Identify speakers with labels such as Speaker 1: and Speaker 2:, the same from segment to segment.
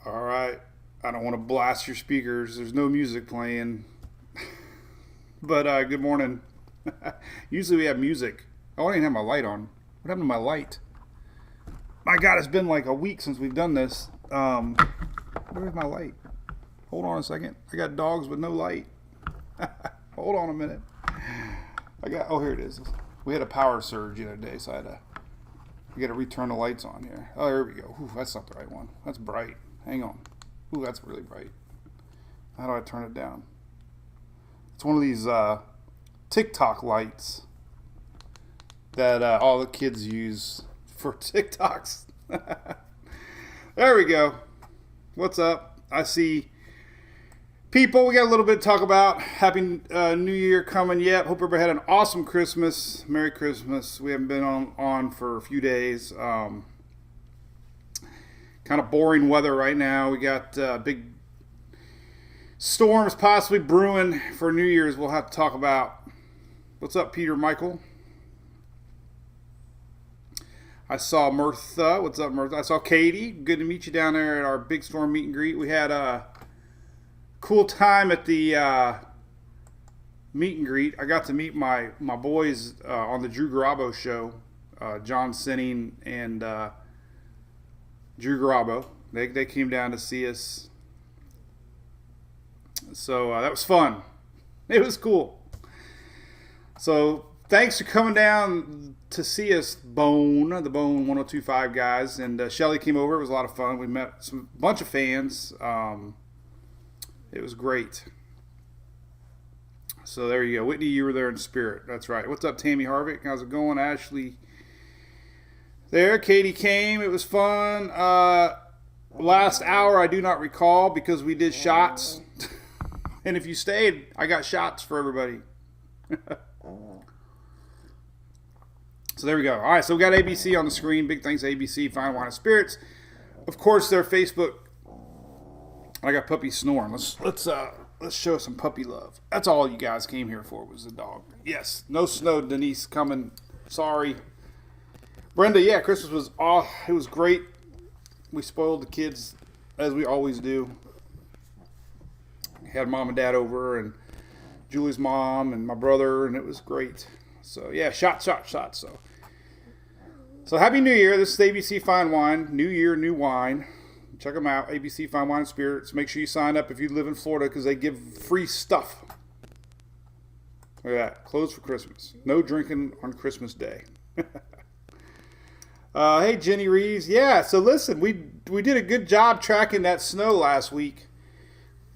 Speaker 1: All right. I don't want to blast your speakers. There's no music playing. But good morning. Usually we have music. Oh, I don't even have my light on. What happened to my light? My God, it's been like a week since we've done this. Where's my light? Hold on a second. I got dogs with no light. Hold on a minute. Oh, here it is. We had a power surge the other day, so we got to return the lights on here. Oh, here we go. Ooh, that's not the right one. That's bright. Hang on. Ooh, that's really bright. How do I turn it down? It's one of these TikTok lights that all the kids use for TikToks. There we go. What's up? I see people. We got a little bit to talk about. Happy New Year coming yet. Hope everybody had an awesome Christmas. Merry Christmas. We haven't been on for a few days. Kind of boring weather right now. We got big storms possibly brewing for New Year's. We'll have to talk about. What's up, Peter Michael? I saw Mirtha. What's up, Mirtha? I saw Katie. Good to meet you down there at our big storm meet and greet. We had a cool time at the meet and greet. I got to meet my boys on the Drew Garabo show, John Sinning and Drew Garabo. They came down to see us. So that was fun. It was cool. So thanks for coming down to see us, the Bone 1025 guys. And Shelly came over. It was a lot of fun. We met a bunch of fans. It was great. So there you go. Whitney, you were there in spirit. That's right. What's up, Tammy Harvick? How's it going? Ashley there. Katie came. It was fun. Last hour I do not recall because we did shots. And if you stayed, I got shots for everybody. So there we go. All right, so we got ABC on the screen. Big thanks to ABC, Fine Wine and Spirits. Of course, their Facebook. I got puppy snoring. Let's show some puppy love. That's all you guys came here for was the dog. Yes, no snow, Denise coming. Sorry, Brenda. Yeah, Christmas was it was great. We spoiled the kids as we always do. Had mom and dad over and Julie's mom and my brother, and it was great. So yeah, shot. So happy New Year. This is ABC Fine Wine. New Year, new wine. Check them out. ABC Fine Wine and Spirits. Make sure you sign up if you live in Florida because they give free stuff. Look at that. Closed for Christmas. No drinking on Christmas Day. Hey, Jenny Reeves. Yeah, so listen, we did a good job tracking that snow last week.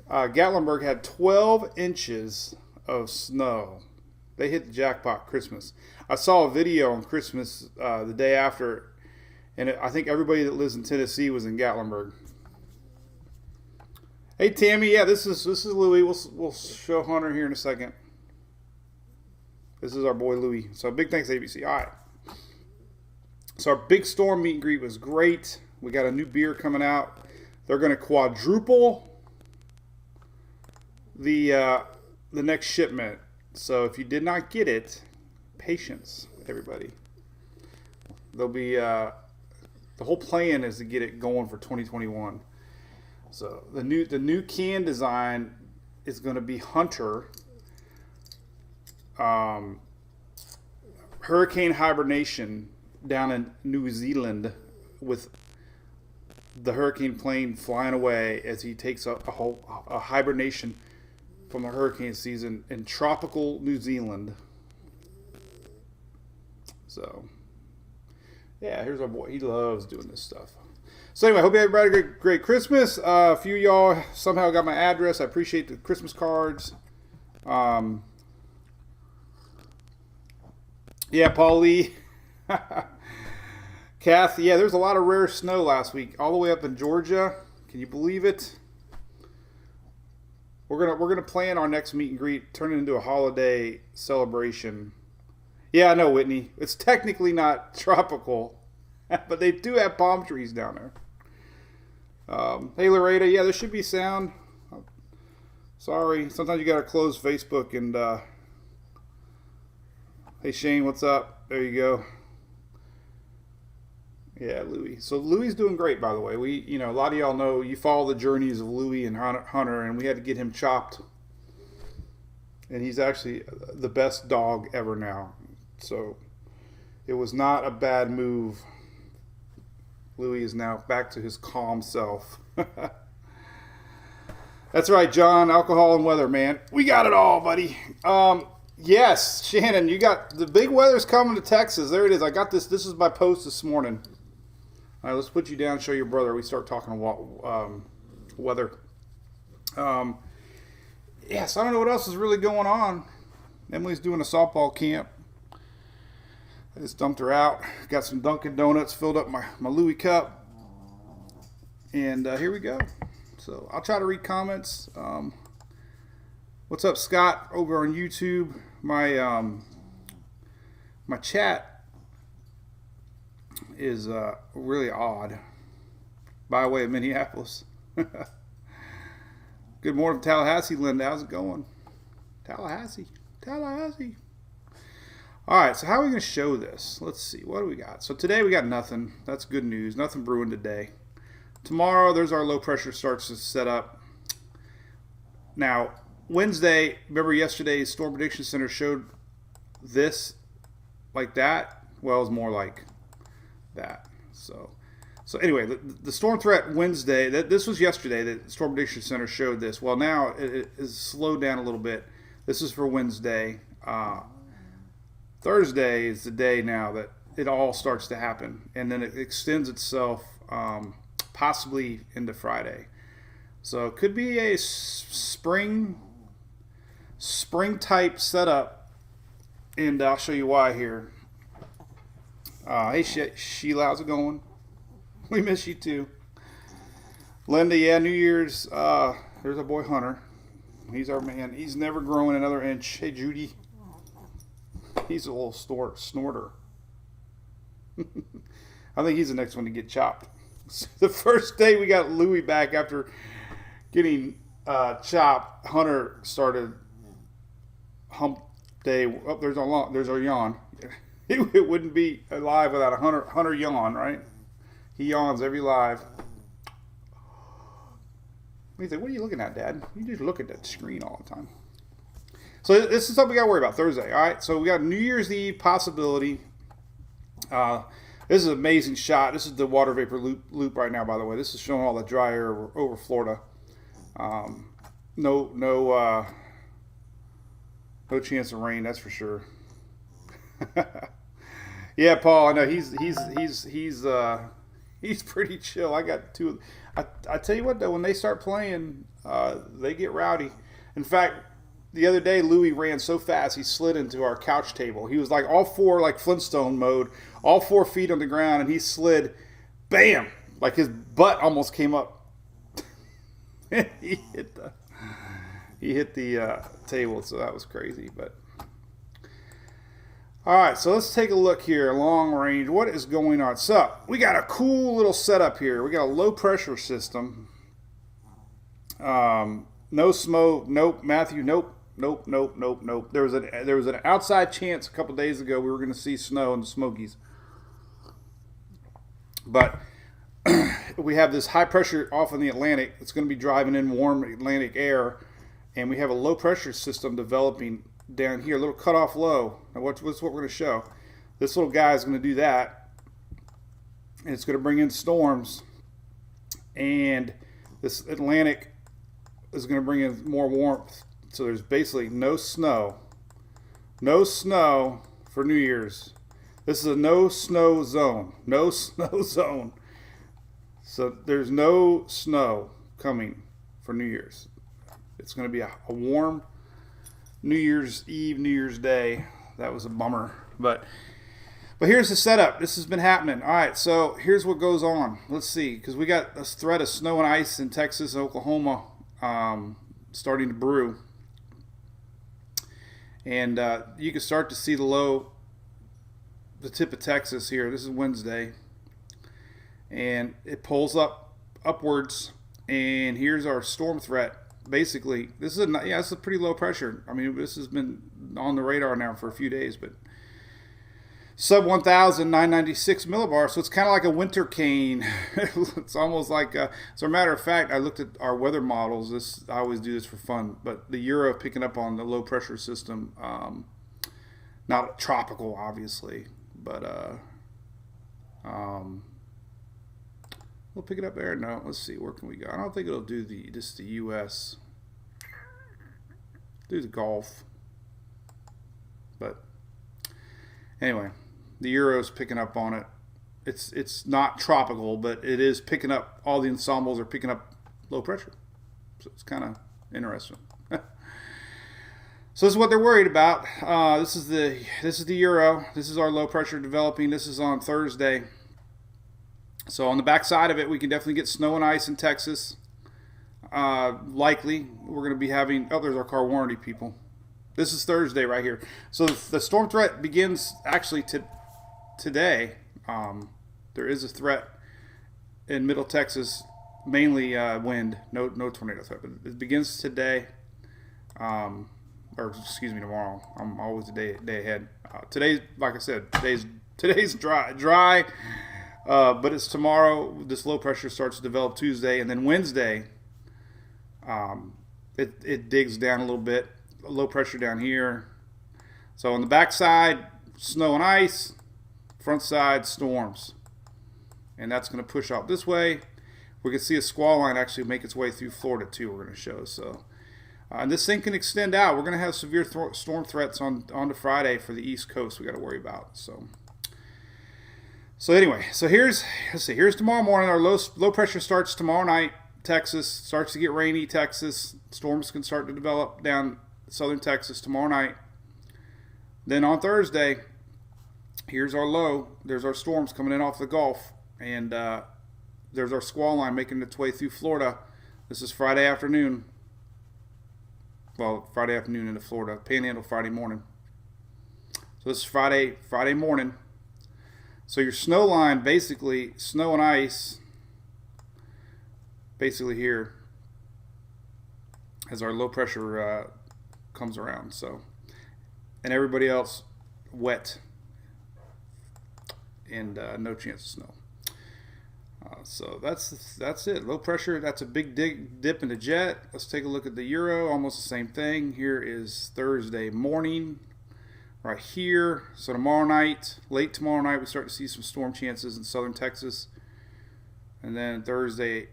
Speaker 1: Gatlinburg had 12 inches of snow. They hit the jackpot Christmas. I saw a video on Christmas the day after, and I think everybody that lives in Tennessee was in Gatlinburg. Hey, Tammy. Yeah, this is Louie. We'll show Hunter here in a second. This is our boy Louie. So big thanks to ABC. All right. So our big storm meet and greet was great. We got a new beer coming out. They're going to quadruple the next shipment. So if you did not get it, patience, everybody. There'll be the whole plan is to get it going for 2021. So the new can design is going to be Hunter Hurricane Hibernation down in New Zealand with the hurricane plane flying away as he takes a hibernation from the hurricane season in tropical New Zealand. So, yeah, here's our boy. He loves doing this stuff. So anyway, hope everybody had a great Christmas. A few of y'all somehow got my address. I appreciate the Christmas cards. Yeah, Paul Lee. Kathy, yeah, there's a lot of rare snow last week, all the way up in Georgia. Can you believe it? We're gonna plan our next meet and greet, turn it into a holiday celebration. Yeah, I know, Whitney. It's technically not tropical, but they do have palm trees down there. Hey, Loretta. Yeah, there should be sound. Sorry, sometimes you gotta close Facebook and. Hey, Shane, what's up? There you go. Yeah, Louis. So Louis's doing great, by the way. A lot of y'all know you follow the journeys of Louis and Hunter, and we had to get him chopped, and he's actually the best dog ever now. So it was not a bad move. Louis is now back to his calm self. That's right, John. Alcohol and weather, man. We got it all, buddy. Yes, Shannon, you got the big weather's coming to Texas. There it is. I got this. This is my post this morning. All right, let's put you down and show your brother. We start talking weather. Yes, I don't know what else is really going on. Emily's doing a softball camp. I just dumped her out. Got some Dunkin' Donuts, filled up my Louis cup. And here we go. So I'll try to read comments. What's up, Scott, over on YouTube? My chat is really odd. By way of Minneapolis. Good morning, Tallahassee, Linda. How's it going? Tallahassee. All right, so how are we going to show this? Let's see. What do we got? So today we got nothing. That's good news. Nothing brewing today. Tomorrow, there's our low pressure starts to set up. Now, Wednesday, remember yesterday's Storm Prediction Center showed this like that? Well, it's more like that. So anyway, the storm threat Wednesday, this was yesterday, the Storm Prediction Center showed this. Well, now it is slowed down a little bit. This is for Wednesday. Thursday is the day now that it all starts to happen, and then it extends itself possibly into Friday. So it could be a spring type setup, and I'll show you why here. Hey Sheila, how's it going? We miss you too. Linda, yeah, New Year's. There's our boy Hunter. He's our man. He's never growing another inch. Hey Judy. He's a little snorter. I think he's the next one to get chopped. The first day we got Louis back after getting chopped, Hunter started hump day. Oh, there's our yawn. It wouldn't be alive without a Hunter yawn, right? He yawns every live. He's like, what are you looking at, Dad? You just look at that screen all the time. So this is something we got to worry about Thursday. All right, so we got New Year's Eve possibility. This is an amazing shot. This is the water vapor loop right now, by the way. This is showing all the dry air over Florida. No chance of rain, that's for sure. Yeah, Paul, I know he's pretty chill. I got two. I tell you what though, when they start playing, they get rowdy. In fact, the other day Louis ran so fast he slid into our couch table. He was like all four, like Flintstone mode, all 4 feet on the ground, and he slid, bam, like his butt almost came up. he hit the table, so that was crazy. But all right, so let's take a look here, long range. What is going on? So we got a cool little setup here. We got a low pressure system. No smoke. Nope. Matthew. Nope. There was an outside chance a couple days ago we were going to see snow in the Smokies, but we have this high pressure off in the Atlantic. It's going to be driving in warm Atlantic air, and we have a low pressure system developing down here, a little cutoff low. Now what's what we're going to show? This little guy is going to do that, and it's going to bring in storms, and this Atlantic is going to bring in more warmth. So there's basically no snow for New Year's. This is a no snow zone. So there's no snow coming for New Year's. It's going to be a warm New Year's Eve, New Year's Day. That was a bummer. But here's the setup. This has been happening. All right, so here's what goes on. Let's see, because we got a threat of snow and ice in Texas and Oklahoma starting to brew. And you can start to see the tip of Texas here. This is Wednesday. And it pulls upwards. And here's our storm threat. Basically, this is a pretty low pressure. I mean, this has been on the radar now for a few days. But sub 1,000, 996 millibars. So it's kind of like a winter cane. It's almost like, so a matter of fact, I looked at our weather models. I always do this for fun, but the Euro picking up on the low pressure system, not tropical, obviously, but we'll pick it up there. No, let's see, where can we go? I don't think it'll do just the U.S. Do the Gulf, but anyway. The Euro's picking up on it. It's not tropical, but it is picking up. All the ensembles are picking up low pressure, so it's kind of interesting. So this is what they're worried about. This is the Euro. This is our low pressure developing. This is on Thursday. So on the back side of it, we can definitely get snow and ice in Texas. Likely, we're going to be having. Oh, there's our car warranty people. This is Thursday right here. So the storm threat begins actually today. There is a threat in Middle Texas, mainly wind, no tornado threat, but it begins today, or excuse me, tomorrow. I'm always a day ahead. Today, like I said, today's dry, but it's tomorrow. This low pressure starts to develop Tuesday, and then Wednesday, it digs down a little bit. Low pressure down here. So on the back side, snow and ice. Front side, storms. And that's going to push out this way. We can see a squall line actually make its way through Florida too, we're going to show. So, and this thing can extend out. We're going to have severe storm threats on to Friday for the East Coast we got to worry about. So anyway, so here's tomorrow morning. Our low pressure starts tomorrow night. Texas starts to get rainy. Texas storms can start to develop down southern Texas tomorrow night. Then on Thursday, here's our low. There's our storms coming in off the Gulf, and there's our squall line making its way through Florida. This is Friday afternoon. Well, Friday afternoon into Florida. Panhandle Friday morning. So this is Friday morning. So your snow line, basically snow and ice, basically here as our low pressure comes around. So, and everybody else wet and no chance of snow. So that's it. Low pressure. That's a big dip in the jet. Let's take a look at the Euro. Almost the same thing. Here is Thursday morning, right here. So tomorrow night, late tomorrow night, we start to see some storm chances in southern Texas, and then Thursday,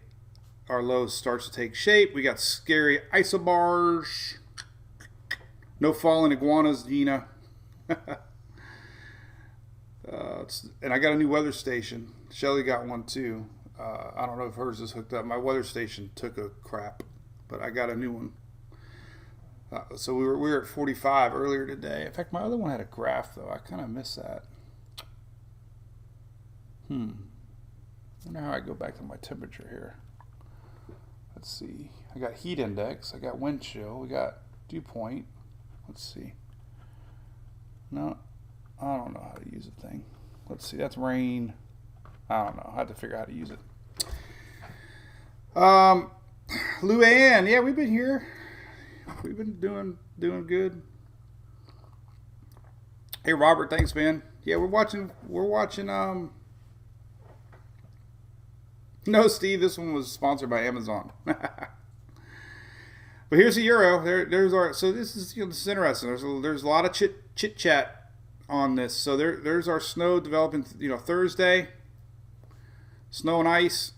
Speaker 1: our low starts to take shape. We got scary isobars. No falling iguanas, Gina. And I got a new weather station. Shelly got one too. I don't know if hers is hooked up. My weather station took a crap, but I got a new one. So we were at 45 earlier today. In fact, my other one had a graph though. I kind of miss that. I wonder how I go back to my temperature here. Let's see. I got heat index. I got wind chill. We got dew point. Let's see. No, I don't know how to use the thing. Let's see. That's rain. I don't know. I have to figure out how to use it. Luann, yeah, we've been here. We've been doing good. Hey, Robert, thanks, man. Yeah, we're watching. No, Steve, this one was sponsored by Amazon. But here's the Euro. There's our. So this is this is interesting. There's a lot of chit chat on this. So there's our snow developing. Thursday. Snow and ice,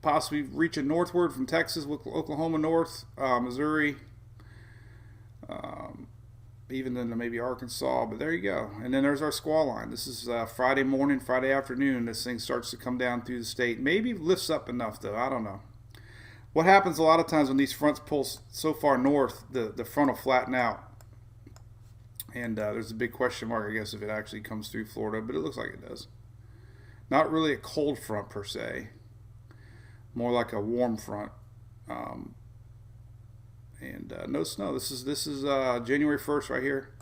Speaker 1: possibly reaching northward from Texas, Oklahoma north, Missouri, even into maybe Arkansas. But there you go. And then there's our squall line. This is Friday morning, Friday afternoon. This thing starts to come down through the state. Maybe lifts up enough though. I don't know. What happens a lot of times when these fronts pull so far north, the front will flatten out. And there's a big question mark, I guess, if it actually comes through Florida, but it looks like it does. Not really a cold front per se, more like a warm front. And no snow. This is January 1st right here,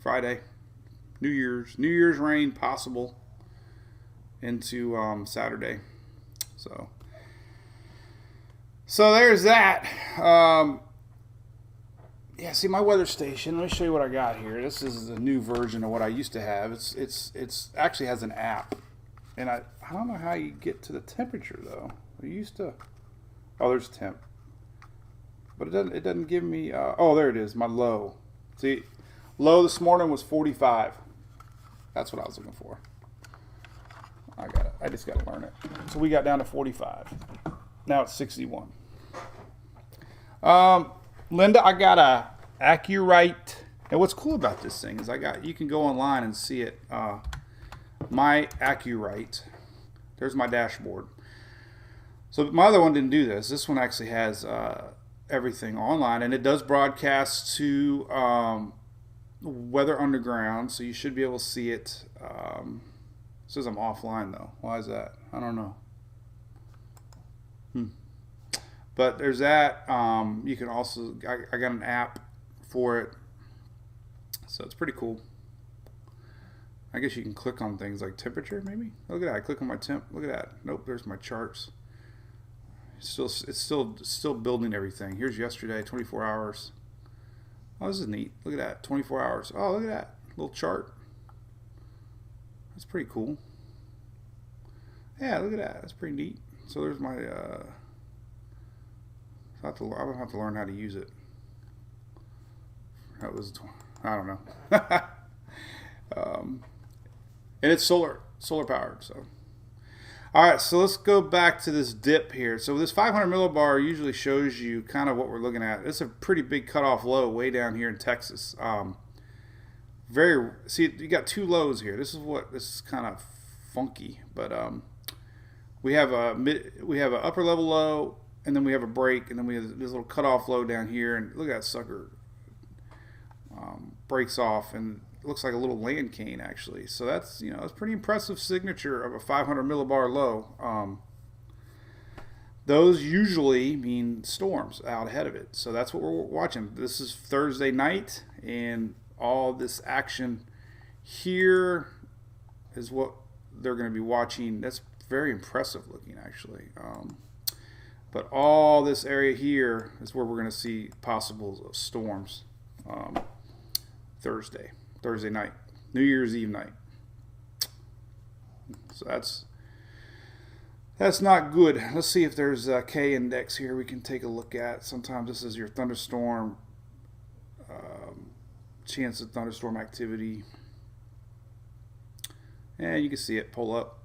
Speaker 1: Friday. New Year's rain possible into Saturday. So there's that. Yeah, see my weather station. Let me show you what I got here. This is a new version of what I used to have. It's actually has an app, and I don't know how you get to the temperature though. I used to. Oh, there's temp, but it doesn't give me. Oh, there it is. My low. See, low this morning was 45. That's what I was looking for. I got it. I just got to learn it. So we got down to 45. Now it's 61. Linda, I got a Accurite. And what's cool about this thing is you can go online and see it. My Accurite. There's my dashboard. So my other one didn't do this. This one actually has everything online, and it does broadcast to Weather Underground, so you should be able to see it. It says I'm offline though. Why is that? I don't know. But there's that. You can also, I got an app for it, so it's pretty cool. I guess you can click on things like temperature, maybe. Look at that. I click on my temp. Look at that. Nope. There's my charts. It's still building everything. Here's yesterday, 24 hours. Oh, this is neat. Look at that, 24 hours. Oh, look at that little chart. That's pretty cool. Yeah, look at that. That's pretty neat. So there's my. I'm gonna have to learn how to use it. That was, I don't know. And it's solar powered. So, all right. So let's go back to this dip here. So this 500 millibar usually shows you kind of what we're looking at. It's a pretty big cutoff low way down here in Texas. See, you got two lows here. This is kind of funky, but we have a upper level low, and then we have a break, and then we have this little cutoff low down here, and look at that sucker. Breaks off, and it looks like a little land cane actually. So that's that's pretty impressive signature of a 500 millibar low. Those usually mean storms out ahead of it. So that's what we're watching. This is Thursday night, and all this action here is what they're going to be watching. That's very impressive looking actually. But all this area here is where we're going to see possible storms. Thursday night, New Year's Eve night. So that's not good. Let's see if there's a K index here we can take a look at. Sometimes this is your thunderstorm, chance of thunderstorm activity. And you can see it pull up,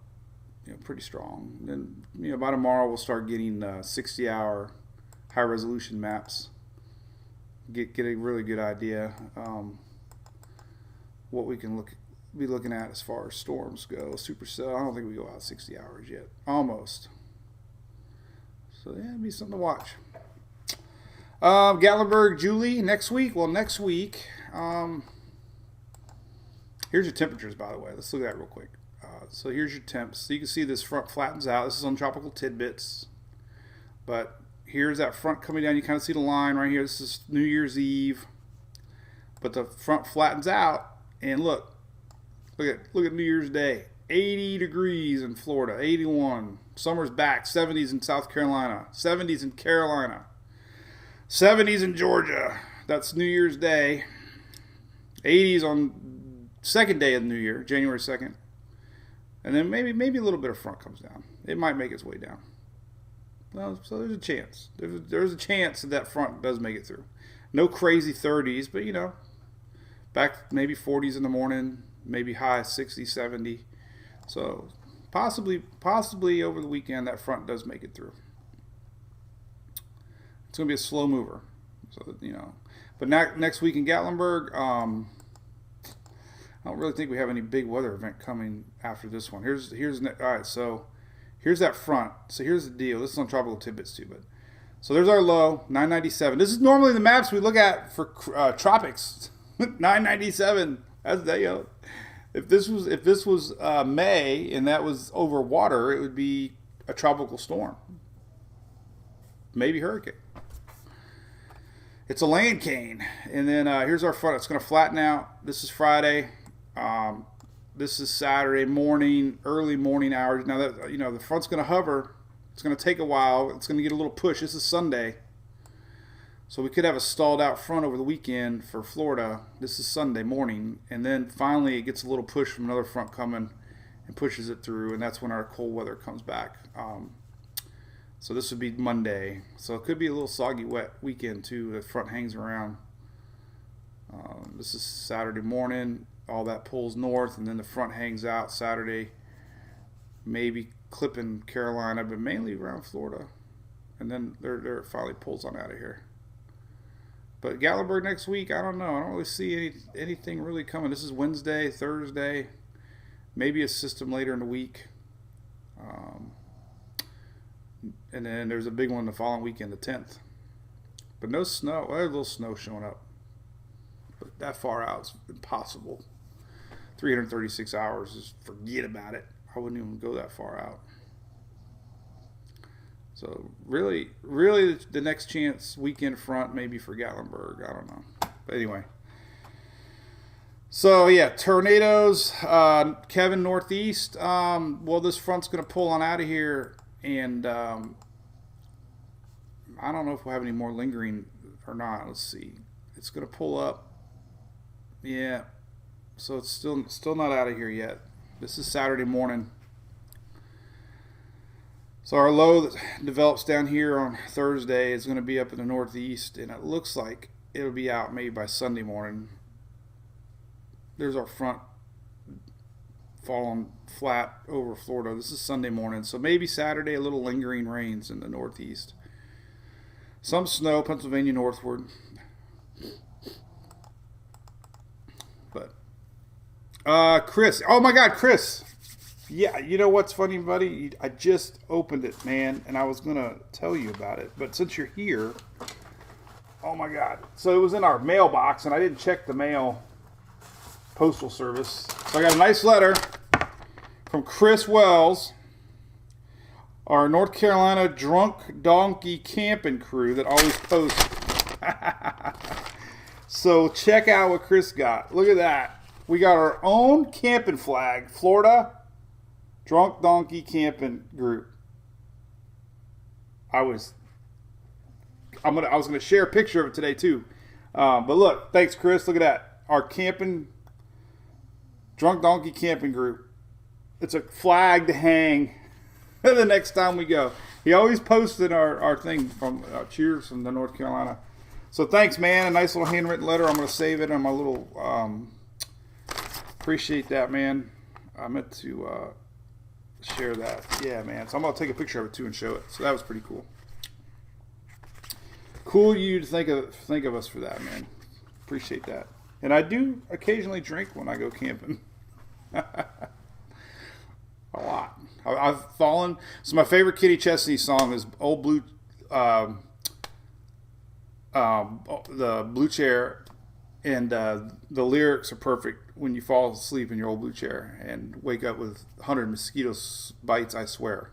Speaker 1: pretty strong. Then, by tomorrow we'll start getting 60-hour high resolution maps. Get a really good idea what we can be looking at as far as storms go. Supercell, I don't think we go out 60 hours yet. Almost. So yeah, it'd be something to watch. Gatlinburg, Julie, next week. Well, next week, here's your temperatures, by the way. Let's look at that real quick. So here's your temps. So you can see this front flattens out. This is on Tropical Tidbits. But here's that front coming down. You kind of see the line right here. This is New Year's Eve. But the front flattens out. And look at New Year's Day. 80 degrees in Florida. 81. Summer's back. 70s in South Carolina. 70s in Carolina. 70s in Georgia. That's New Year's Day. 80s on second day of the New Year, January 2nd. And then maybe a little bit of front comes down. It might make its way down. Well, so there's a chance. There's a chance that front does make it through. No crazy 30s, but back maybe 40s in the morning, maybe high 60, 70. So possibly over the weekend that front does make it through. It's going to be a slow mover. So but next week in Gatlinburg, I don't really think we have any big weather event coming after this one. Here's all right. So here's that front. So here's the deal. This is on Tropical Tidbits too, but so there's our low, 997. This is normally the maps we look at for tropics. 997. That's if this was May and that was over water, it would be a tropical storm, maybe hurricane. It's a land cane, and then here's our front. It's going to flatten out. This is Friday. This is Saturday morning, early morning hours. Now that the front's going to hover, it's going to take a while. It's going to get a little push. This is Sunday. So we could have a stalled out front over the weekend for Florida. This is Sunday morning. And then finally it gets a little push from another front coming and pushes it through. And that's when our cold weather comes back. So this would be Monday. So it could be a little soggy, wet weekend too. The front hangs around. This is Saturday morning. All that pulls north, and then the front hangs out Saturday. Maybe clipping Carolina, but mainly around Florida. And then there finally pulls on out of here. But Gatlinburg next week, I don't know. I don't really see anything really coming. This is Wednesday, Thursday. Maybe a system later in the week. And then there's a big one the following weekend, the 10th. But no snow. Well, there's a little snow showing up. But that far out is impossible. 336 hours, just forget about it. I wouldn't even go that far out. So really the next chance weekend front maybe for Gatlinburg. I don't know. But anyway. So yeah, tornadoes, Kevin, northeast. Well, this front's going to pull on out of here, and I don't know if we'll have any more lingering or not. Let's see. It's going to pull up. Yeah. So it's still not out of here yet. This is Saturday morning. So our low that develops down here on Thursday is going to be up in the northeast, and it looks like it'll be out maybe by Sunday morning. There's our front falling flat over Florida. This is Sunday morning, so maybe Saturday a little lingering rains in the northeast. Some snow, Pennsylvania northward. But Chris, oh my God, Chris. Yeah, you know what's funny, buddy? I just opened it, man, and I was going to tell you about it. But since you're here, oh my God. So it was in our mailbox, and I didn't check the mail postal service. So I got a nice letter from Chris Wells, our North Carolina drunk donkey camping crew that always posts. So check out what Chris got. Look at that. We got our own camping flag, Florida Drunk Donkey Camping Group. I was gonna share a picture of it today too. But look, thanks Chris. Look at that. Our camping Drunk Donkey Camping Group. It's a flag to hang the next time we go. He always posted our thing from Cheers from the North Carolina. So thanks, man. A nice little handwritten letter. I'm gonna save it on my little. Appreciate that, man. I meant to share that. Yeah, man. So I'm going to take a picture of it, too, and show it. So that was pretty cool. Cool you to think of us for that, man. Appreciate that. And I do occasionally drink when I go camping. A lot. I've fallen. So my favorite Kenny Chesney song is Old Blue, the Blue Chair. And the lyrics are perfect when you fall asleep in your old blue chair and wake up with 100 mosquito bites, I swear.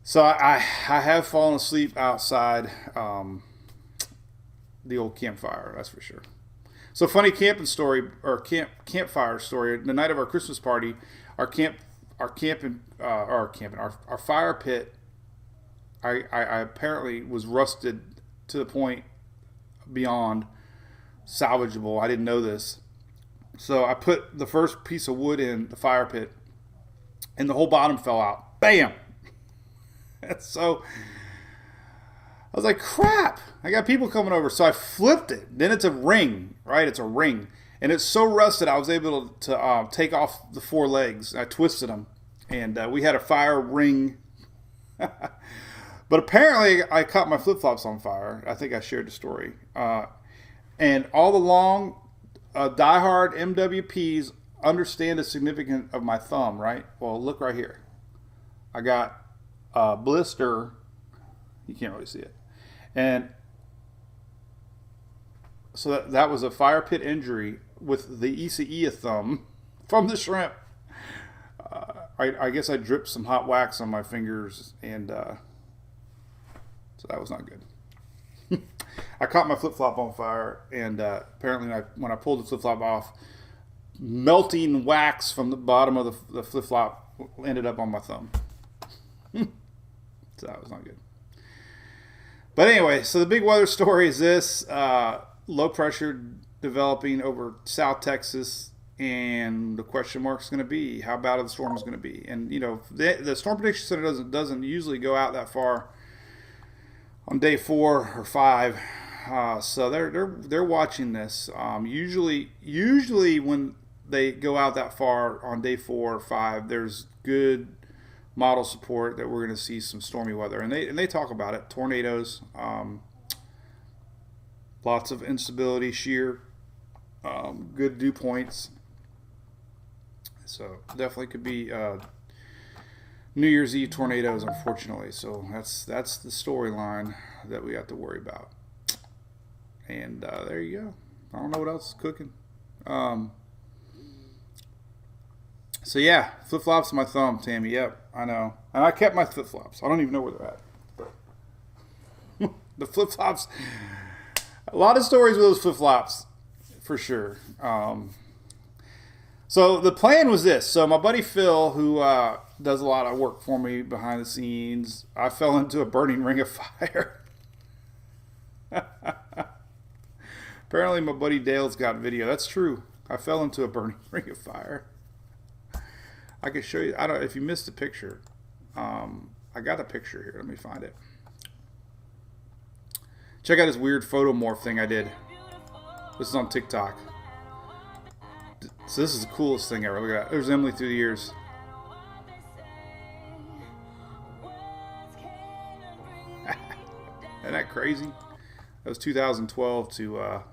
Speaker 1: So I have fallen asleep outside the old campfire, that's for sure. So funny camping story, or campfire story. The night of our Christmas party, our fire pit, I apparently was rusted to the point beyond salvageable. I didn't know this. So I put the first piece of wood in the fire pit, and the whole bottom fell out. Bam! So I was like, crap, I got people coming over. So I flipped it. Then it's a ring, right? It's a ring. And it's so rusted, I was able to take off the four legs. I twisted them. And we had a fire ring. But apparently, I caught my flip-flops on fire. I think I shared the story. And all along, diehard MWPs understand the significance of my thumb, right? Well, look right here. I got a blister. You can't really see it. And so that was a fire pit injury with the ECE thumb from the shrimp. I guess I dripped some hot wax on my fingers, and so that was not good. I caught my flip-flop on fire, and apparently when I pulled the flip-flop off, melting wax from the bottom of the flip-flop ended up on my thumb. So that was not good. But anyway, so the big weather story is this: low pressure developing over South Texas, and the question mark is going to be how bad the storm is going to be. And you know, the Storm Prediction Center doesn't usually go out that far on day 4 or 5, so they're watching this. Usually when they go out that far on day 4 or 5, there's good model support that we're going to see some stormy weather, and they talk about it: tornadoes, lots of instability, shear, good dew points. So definitely could be New Year's Eve tornadoes, unfortunately. So that's the storyline that we have to worry about. And there you go. I don't know what else is cooking. So yeah, flip flops on my thumb, Tammy. Yep, I know. And I kept my flip flops. I don't even know where they're at. But the flip flops. A lot of stories with those flip flops, for sure. So the plan was this. So my buddy Phil, who does a lot of work for me behind the scenes, I fell into a burning ring of fire. Apparently my buddy Dale's got video. That's true. I fell into a burning ring of fire. I can show you. I don't. If you missed the picture, I got a picture here. Let me find it. Check out this weird photo morph thing I did. This is on TikTok. So this is the coolest thing ever. Look at that. There's Emily through the years. Isn't that crazy? That was 2012 to. All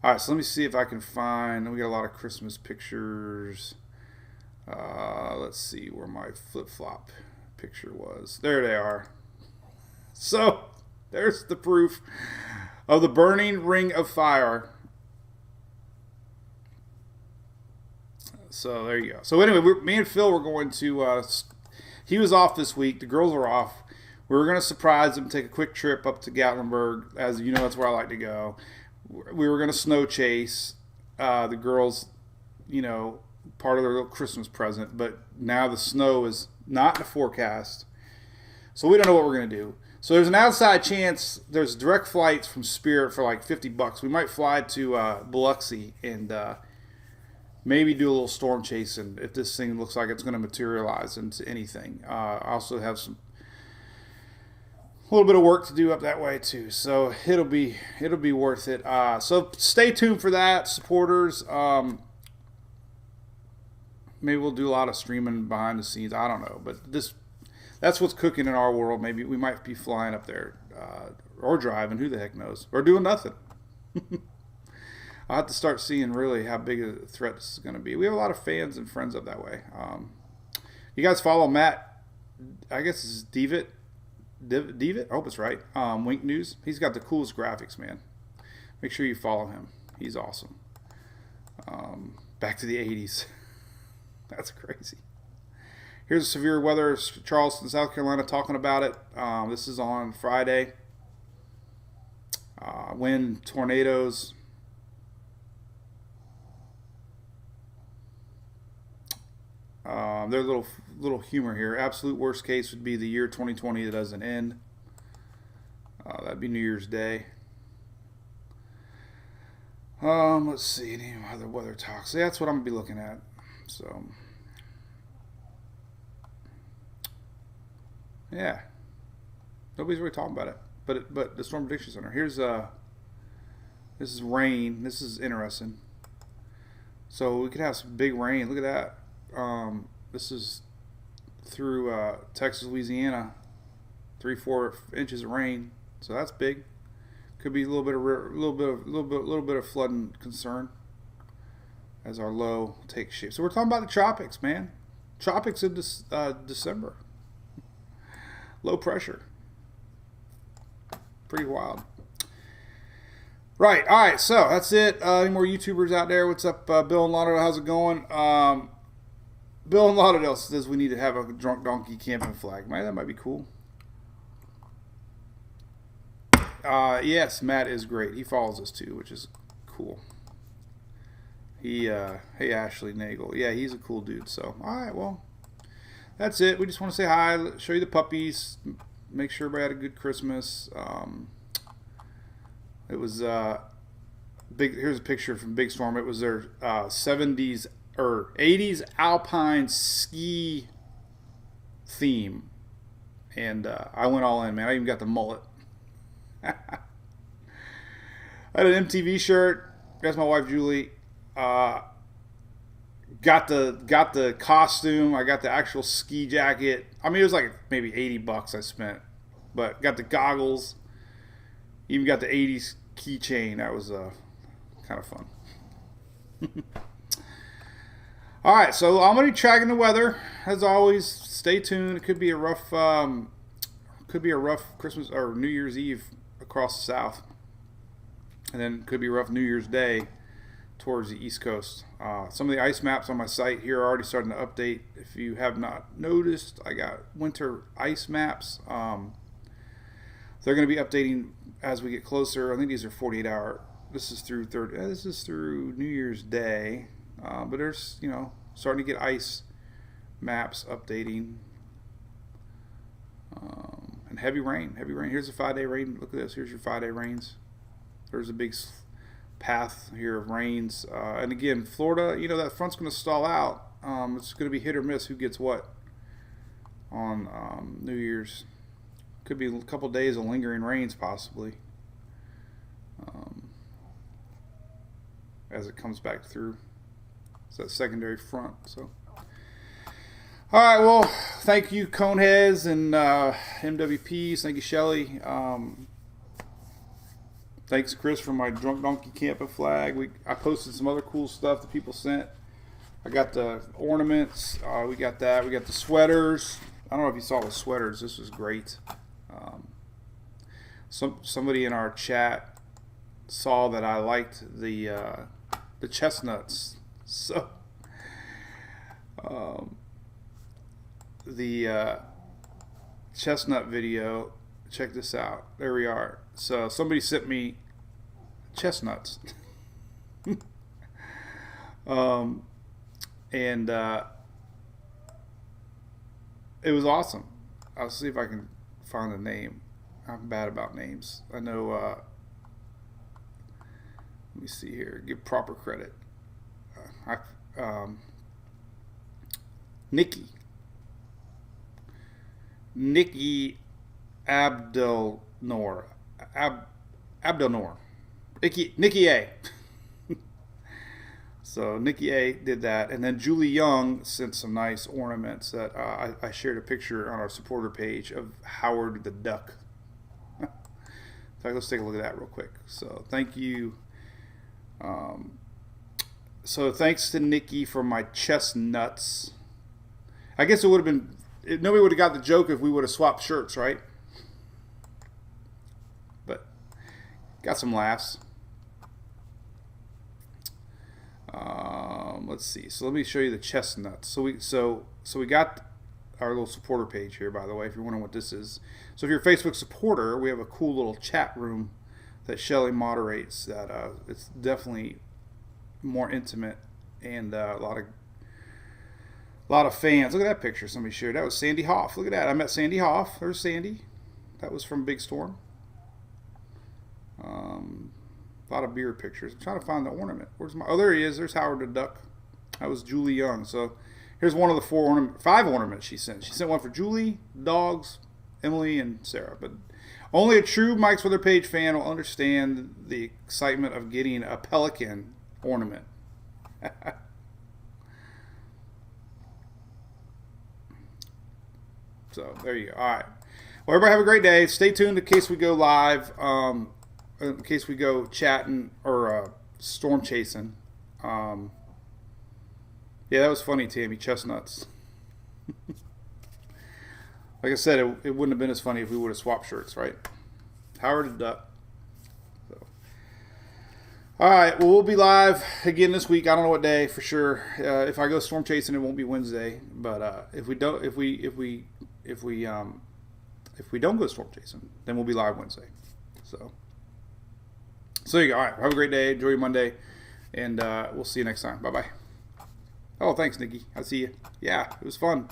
Speaker 1: right, so let me see if I can find. We got a lot of Christmas pictures. Let's see where my flip-flop picture was. There they are. So there's the proof of the burning ring of fire. So there you go. So anyway, me and Phil were going to. He was off this week. The girls were off. We were going to surprise him, take a quick trip up to Gatlinburg. As you know, that's where I like to go. We were going to snow chase. The girls, you know, part of their little Christmas present, but now the snow is not in the forecast, so we don't know what we're going to do. So there's an outside chance there's direct flights from Spirit for like $50. We might fly to Biloxi and maybe do a little storm chasing if this thing looks like it's going to materialize into anything. I also have a little bit of work to do up that way too, so it'll be worth it. So stay tuned for that, supporters. Maybe we'll do a lot of streaming behind the scenes. I don't know, but that's what's cooking in our world. Maybe we might be flying up there or driving. Who the heck knows? Or doing nothing. I'll have to start seeing really how big a threat this is going to be. We have a lot of fans and friends up that way. You guys follow Matt? I guess it's Devitt. I hope it's right. Wink News. He's got the coolest graphics, man. Make sure you follow him. He's awesome. Back to the 80s. That's crazy. Here's severe weather. Charleston, South Carolina, talking about it. This is on Friday. Wind, tornadoes. There's a little humor here. Absolute worst case would be the year 2020 that doesn't end. That'd be New Year's Day. Let's see any other weather talks. So that's what I'm gonna be looking at. So yeah, nobody's really talking about it. But the Storm Prediction Center. Here's this is rain. This is interesting. So we could have some big rain. Look at that. This is through Texas, Louisiana, 3-4 inches of rain. So that's big. Could be a little bit of flooding concern as our low takes shape. So we're talking about the tropics, man. Tropics in December. Low pressure. Pretty wild. Right. All right. So that's it. Any more YouTubers out there? What's up, Bill in Lauderdale? How's it going? Bill in Lauderdale says we need to have a drunk donkey camping flag. Man, that might be cool. Yes, Matt is great. He follows us too, which is cool. Hey Ashley Nagel. Yeah, he's a cool dude. So, all right, well, that's it. We just want to say hi, show you the puppies, make sure everybody had a good Christmas. It was big. Here's a picture from Big Storm. It was their 70s or 80s alpine ski theme, and I went all in, man. I even got the mullet. I had an MTV shirt. That's my wife Julie. Got the costume. I got the actual ski jacket. I mean, it was like maybe $80 I spent, but got the goggles. Even got the '80s keychain. That was kind of fun. All right, so I'm gonna be tracking the weather as always. Stay tuned. It could be a rough Christmas or New Year's Eve across the South, and then could be a rough New Year's Day towards the East Coast. Some of the ice maps on my site here are already starting to update. If you have not noticed, I got winter ice maps. They're going to be updating as we get closer. I think these are 48-hour. This is through This is through New Year's Day, but there's starting to get ice maps updating. And heavy rain. Here's a 5-day rain. Look at this. Here's your 5-day rains. There's a big path here of rains, and again, Florida, that front's going to stall out. It's going to be hit or miss who gets what on New Year's. Could be a couple days of lingering rains possibly, as it comes back through. It's that secondary front. So all right, well, thank you Coneheads and MWPs. Thank you Shelly. Thanks, Chris, for my Drunk Donkey Camping flag. I posted some other cool stuff that people sent. I got the ornaments. We got that. We got the sweaters. I don't know if you saw the sweaters. This was great. Somebody in our chat saw that I liked the chestnuts. So the chestnut video. Check this out. There we are. So somebody sent me chestnuts. And it was awesome. I'll see if I can find a name. I'm bad about names. I know. Let me see here. Give proper credit. Nikki Abdelnour. Abdelnour. Nikki A. So Nikki A did that, and then Julie Young sent some nice ornaments that I shared a picture on our supporter page of Howard the Duck. In fact, let's take a look at that real quick. So thank you. So thanks to Nikki for my chestnuts. I guess it would have been, nobody would have got the joke if we would have swapped shirts, right? But got some laughs. Let's see. So let me show you the chestnuts. So we got our little supporter page here, by the way, if you're wondering what this is. So if you're a Facebook supporter, we have a cool little chat room that Shelly moderates. That it's definitely more intimate and a lot of fans. Look at that picture somebody shared. That was Sandy Hoff. Look at that. I met Sandy Hoff. There's Sandy. That was from Big Storm. A lot of beer pictures. I'm trying to find the ornament. Oh, there he is. There's Howard the Duck. That was Julie Young. So here's one of the 5 ornaments she sent. She sent one for Julie, dogs, Emily, and Sarah. But only a true Mike's Weather Page fan will understand the excitement of getting a pelican ornament. So there you go. All right. Well, everybody have a great day. Stay tuned in case we go live. In case we go chatting or storm chasing. Yeah, that was funny, Tammy. Chestnuts. Like I said, it wouldn't have been as funny if we would have swapped shirts, right? Howard the Duck. So. All right, well, we'll be live again this week. I don't know what day for sure. If I go storm chasing, it won't be Wednesday. But if we don't go storm chasing, then we'll be live Wednesday. So there you go. All right, have a great day. Enjoy your Monday, and we'll see you next time. Bye bye. Oh, thanks, Nikki. I'll see you. Yeah, it was fun.